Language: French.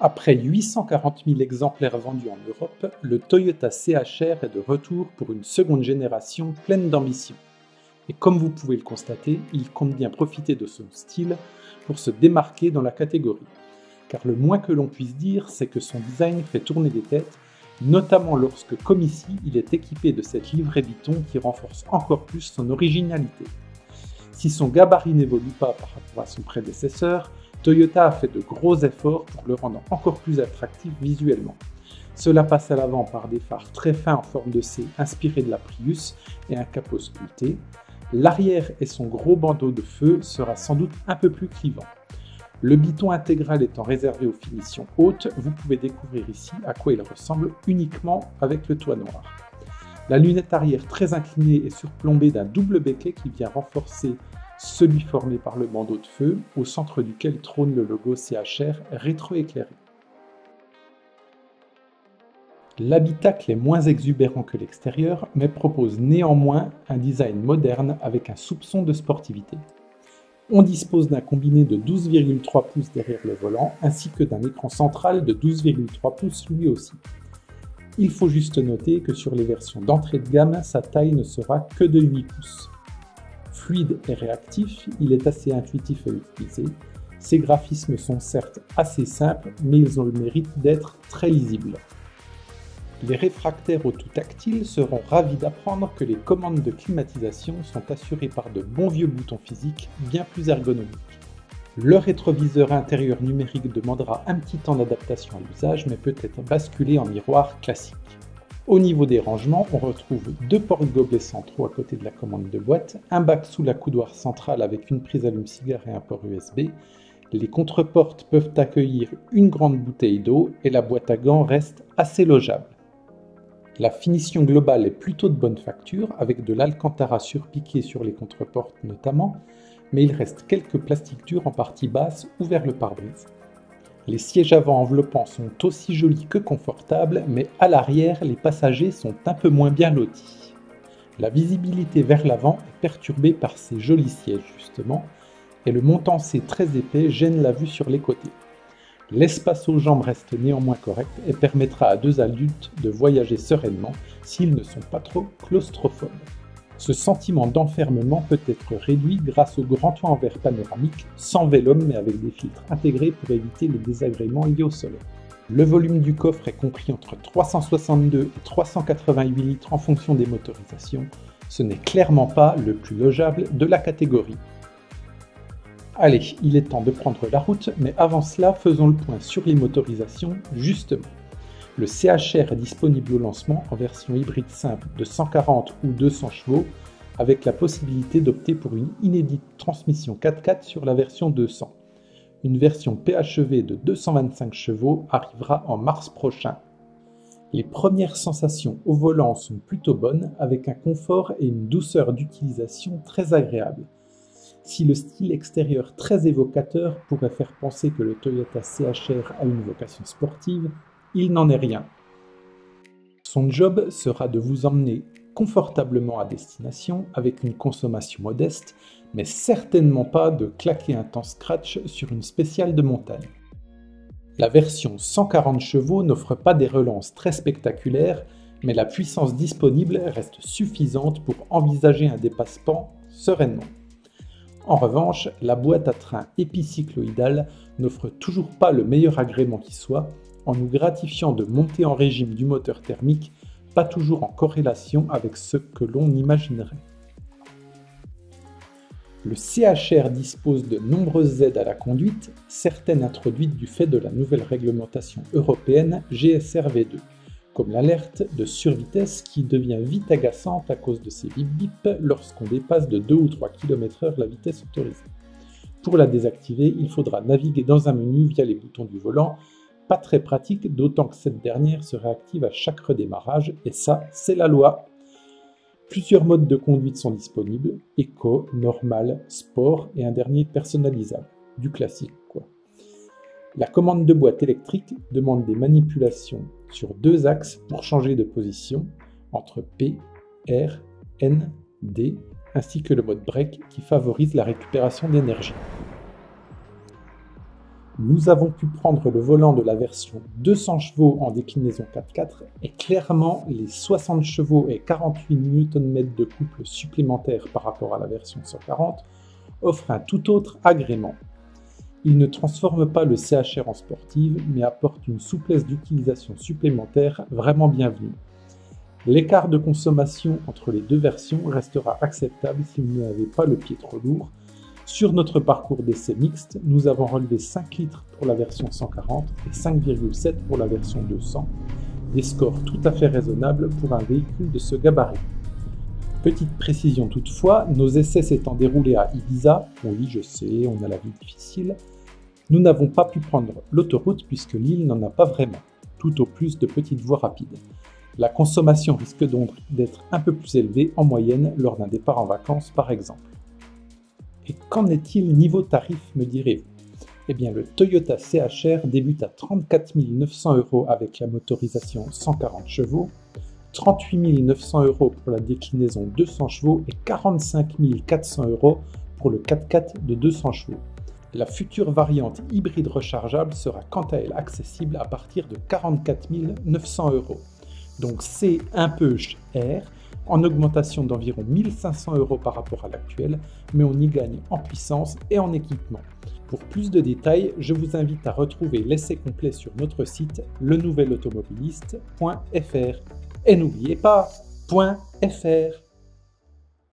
Après 840 000 exemplaires vendus en Europe, le Toyota CHR est de retour pour une seconde génération pleine d'ambition. Et comme vous pouvez le constater, il compte bien profiter de son style pour se démarquer dans la catégorie. Car le moins que l'on puisse dire, c'est que son design fait tourner des têtes, notamment lorsque, comme ici, il est équipé de cette livrée Vuitton qui renforce encore plus son originalité. Si son gabarit n'évolue pas par rapport à son prédécesseur, Toyota a fait de gros efforts pour le rendre encore plus attractif visuellement. Cela passe à l'avant par des phares très fins en forme de C inspirés de la Prius et un capot sculpté. L'arrière et son gros bandeau de feu sera sans doute un peu plus clivant. Le biton intégral étant réservé aux finitions hautes, vous pouvez découvrir ici à quoi il ressemble uniquement avec le toit noir. La lunette arrière très inclinée est surplombée d'un double becquet qui vient renforcer celui formé par le bandeau de feu, au centre duquel trône le logo CHR rétroéclairé. L'habitacle est moins exubérant que l'extérieur, mais propose néanmoins un design moderne avec un soupçon de sportivité. On dispose d'un combiné de 12,3 pouces derrière le volant, ainsi que d'un écran central de 12,3 pouces lui aussi. Il faut juste noter que sur les versions d'entrée de gamme, sa taille ne sera que de 8 pouces. Fluide et réactif, il est assez intuitif à utiliser. Ses graphismes sont certes assez simples, mais ils ont le mérite d'être très lisibles. Les réfractaires au tout tactile seront ravis d'apprendre que les commandes de climatisation sont assurées par de bons vieux boutons physiques bien plus ergonomiques. Le rétroviseur intérieur numérique demandera un petit temps d'adaptation à l'usage, mais peut être basculé en miroir classique. Au niveau des rangements, on retrouve deux porte-gobelets centraux à côté de la commande de boîte, un bac sous la coudoir centrale avec une prise allume-cigare et un port USB. Les contreportes peuvent accueillir une grande bouteille d'eau et la boîte à gants reste assez logeable. La finition globale est plutôt de bonne facture, avec de l'alcantara surpiqué sur les contreportes notamment, mais il reste quelques plastiques durs en partie basse ou vers le pare-brise. Les sièges avant enveloppants sont aussi jolis que confortables, mais à l'arrière, les passagers sont un peu moins bien lotis. La visibilité vers l'avant est perturbée par ces jolis sièges justement, et le montant-C très épais gêne la vue sur les côtés. L'espace aux jambes reste néanmoins correct et permettra à deux adultes de voyager sereinement s'ils ne sont pas trop claustrophobes. Ce sentiment d'enfermement peut être réduit grâce au grand toit en verre panoramique, sans vélum mais avec des filtres intégrés pour éviter les désagréments liés au soleil. Le volume du coffre est compris entre 362 et 388 litres en fonction des motorisations. Ce n'est clairement pas le plus logeable de la catégorie. Allez, il est temps de prendre la route, mais avant cela, faisons le point sur les motorisations, justement. Le CHR est disponible au lancement en version hybride simple de 140 ou 200 chevaux, avec la possibilité d'opter pour une inédite transmission 4x4 sur la version 200. Une version PHEV de 225 chevaux arrivera en mars prochain. Les premières sensations au volant sont plutôt bonnes, avec un confort et une douceur d'utilisation très agréable. Si le style extérieur très évocateur pourrait faire penser que le Toyota CHR a une vocation sportive, il n'en est rien. Son job sera de vous emmener confortablement à destination avec une consommation modeste, mais certainement pas de claquer un temps scratch sur une spéciale de montagne. La version 140 chevaux n'offre pas des relances très spectaculaires, mais la puissance disponible reste suffisante pour envisager un dépassement sereinement. En revanche, la boîte à train épicycloïdale n'offre toujours pas le meilleur agrément qui soit, en nous gratifiant de monter en régime du moteur thermique, pas toujours en corrélation avec ce que l'on imaginerait. Le CHR dispose de nombreuses aides à la conduite, certaines introduites du fait de la nouvelle réglementation européenne GSR-V2, comme l'alerte de survitesse qui devient vite agaçante à cause de ces bip-bip lorsqu'on dépasse de 2 ou 3 km/h la vitesse autorisée. Pour la désactiver, il faudra naviguer dans un menu via les boutons du volant, pas très pratique, d'autant que cette dernière se réactive à chaque redémarrage, et ça, c'est la loi. Plusieurs modes de conduite sont disponibles, éco, normal, sport et un dernier personnalisable, du classique quoi. La commande de boîte électrique demande des manipulations sur deux axes pour changer de position entre P, R, N, D, ainsi que le mode break qui favorise la récupération d'énergie. Nous avons pu prendre le volant de la version 200 chevaux en déclinaison 4x4 et clairement les 60 chevaux et 48 Nm de couple supplémentaires par rapport à la version 140 offrent un tout autre agrément. Il ne transforme pas le CHR en sportive mais apporte une souplesse d'utilisation supplémentaire vraiment bienvenue. L'écart de consommation entre les deux versions restera acceptable si vous n'avez pas le pied trop lourd. Sur notre parcours d'essai mixte, nous avons relevé 5 litres pour la version 140 et 5,7 pour la version 200, des scores tout à fait raisonnables pour un véhicule de ce gabarit. Petite précision toutefois, nos essais s'étant déroulés à Ibiza, oui je sais, on a la vie difficile, nous n'avons pas pu prendre l'autoroute puisque l'île n'en a pas vraiment, tout au plus de petites voies rapides. La consommation risque donc d'être un peu plus élevée en moyenne lors d'un départ en vacances par exemple. Et qu'en est-il niveau tarif, me direz-vous? Eh bien, le Toyota CHR débute à 34 900 € avec la motorisation 140 chevaux, 38 900 € pour la déclinaison 200 chevaux et 45 400 € pour le 4x4 de 200 chevaux. La future variante hybride rechargeable sera quant à elle accessible à partir de 44 900 €. Donc c'est un peu cher, en augmentation d'environ 1500 € par rapport à l'actuel, mais on y gagne en puissance et en équipement. Pour plus de détails, je vous invite à retrouver l'essai complet sur notre site lenouvelautomobiliste.fr. Et n'oubliez pas, .fr.